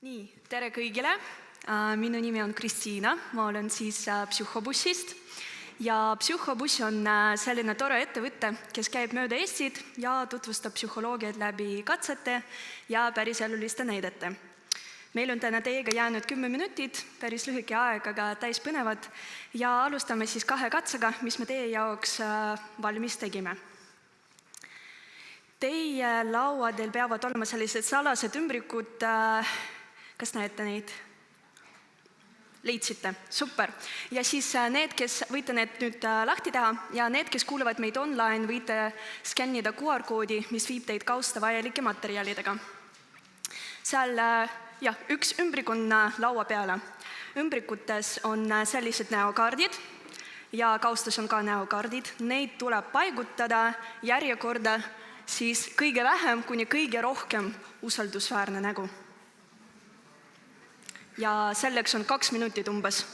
Nii, tere kõigile. Minu nimi on Kristiina, ma olen Psühhobussist ja Psühhobuss on selline tore ettevõte, kes käib mööda Eestit ja tutvustab psühholoogiat läbi katsete ja päriseluliste näidete. Meil on täna teiega jäänud 10 minutit, päris lühike aeg, aga täis põnevad ja alustame 2 katsega, mis me teie jaoks valmis tegime. Teie lauadel peavad olema sellised salased ümbrikud, kas näete neid? Leidsite, super. Ja need, kes võite need nüüd lahti teha ja need, kes kuulevad meid online, võite skännida QR-koodi, mis viib teid kausta vajalike materjalidega. Seal üks ümbrik on laua peale. Ümbrikutes on sellised näokaardid ja kaustas on ka näokaardid. Neid tuleb paigutada järjekorda siis kõige vähem kuni kõige rohkem usaldusväärne nägu. Ja selleks on 2 minutit umbes.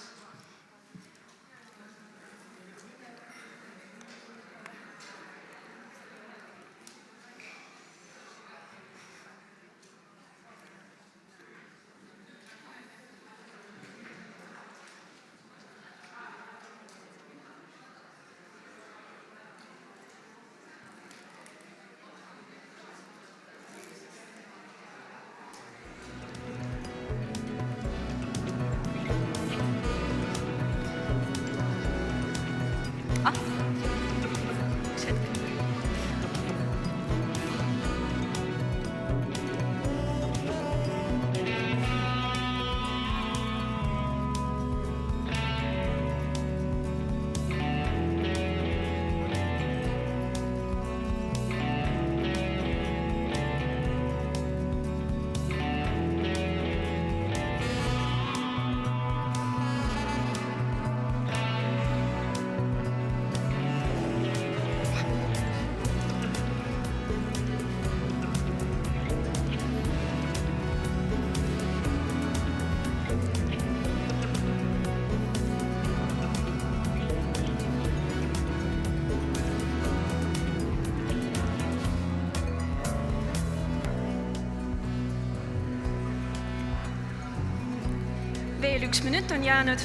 Veel 1 minut on jäänud.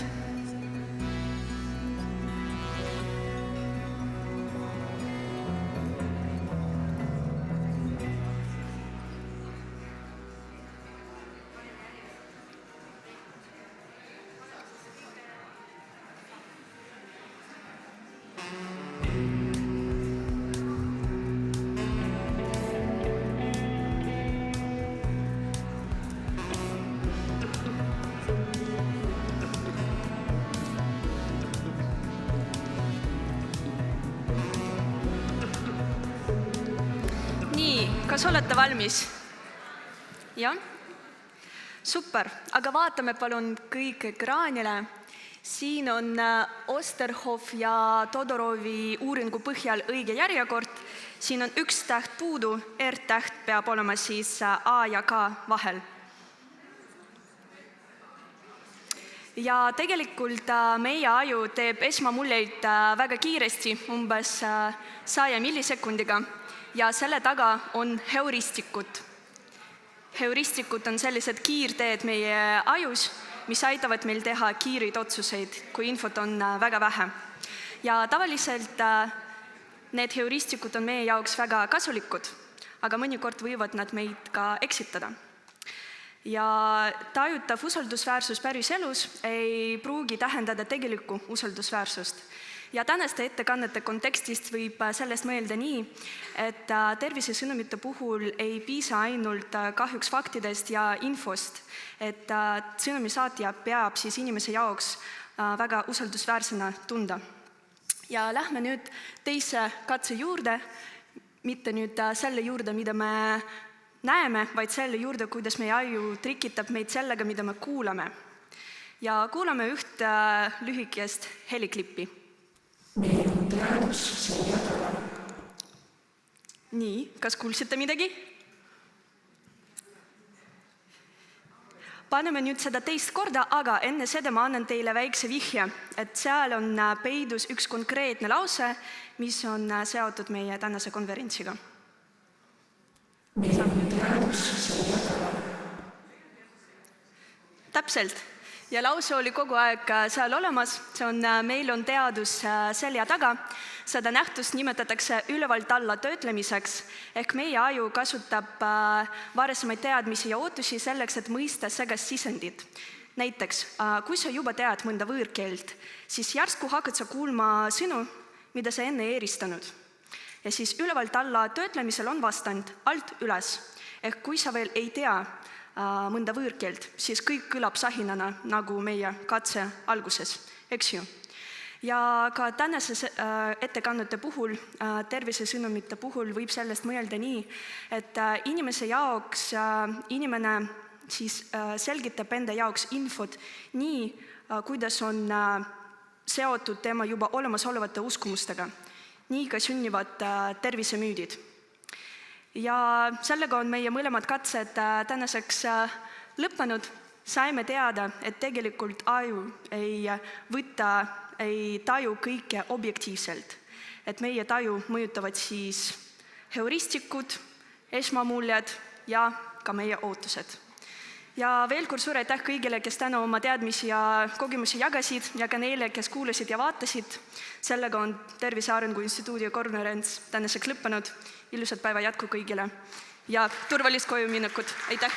Kas olete valmis? Jah? Super, aga vaatame palun kõik ekraanile. Siin on Osterhoff ja Todorovi uuringu põhjal õige järjekord. Siin on 1 täht puudu, R-täht peab olema A ja K vahel. Ja tegelikult meie aju teeb esmamuljeid väga kiiresti, umbes 100 millisekundiga. Ja selle taga on heuristikud. Heuristikud on sellised kiirteed meie ajus, mis aitavad meil teha kiireid otsuseid, kui infot on väga vähe. Ja tavaliselt need heuristikud on meie jaoks väga kasulikud, aga mõnikord võivad nad meid ka eksitada. Ja tajutav usaldusväärsus päris elus ei pruugi tähendada tegelikku usaldusväärsust. Ja tänaste ettekannete kontekstist võib sellest mõelda nii, et tervisesõnumite puhul ei piisa ainult kahjuks faktidest ja infost, et sõnumi saatja peab inimese jaoks väga usaldusväärsena tunda. Ja lähme nüüd teise katse juurde, mitte nüüd selle juurde, mida me näeme, vaid selle juurde, kuidas meie aju trikitab meid sellega, mida me kuulame. Ja kuulame 1 lühikest heliklippi. Meil on teadus selja taga. Nii, kas kuulsite midagi? Paneme nüüd seda teist korda, aga enne seda ma annan teile väikse vihje, et seal on peidus 1 konkreetne lause, mis on seotud meie tänase konverentsiga. Meil on teadus selja taga. Täpselt. Ja lause oli kogu aeg seal olemas, meil on teadus selja taga. Seda nähtust nimetatakse ülevalt alla töötlemiseks, ehk meie aju kasutab varasemaid teadmisi ja ootusi selleks, et mõista segast sisendit. Näiteks, kui sa juba tead mõnda võõrkeelt, siis järsku hakkad sa kuulma sõnu, mida sa enne ei eristanud. Ja siis ülevalt alla töötlemisel on vastand alt üles. Ehk kui sa veel ei tea mõnda võõrkeelt, siis kõik kõlab sahinana nagu meie katse alguses, eks ju. Ja ka tänases ettekannete puhul, tervisesõnumite puhul võib sellest mõelda nii, et inimese jaoks inimene siis selgitab enda jaoks infot nii, kuidas on seotud tema juba olemasolevate uskumustega. Nii ka sünnivad tervisemüüdid. Ja sellega on meie mõlemad katsed tänaseks lõppenud. Saime teada, et tegelikult aju ei taju kõike objektiivselt. Et meie taju mõjutavad siis heuristikud, esmamuljed ja ka meie ootused. Ja veel kord suur aitäh kõigile, kes täna oma teadmisi ja kogemusi jagasid ja ka neile, kes kuulasid ja vaatasid. Sellega on Tervise Arengu Instituudi konverents tänaseks lõppenud. Ilusat päeva jätku kõigile ja turvalist koju minekut. Aitäh!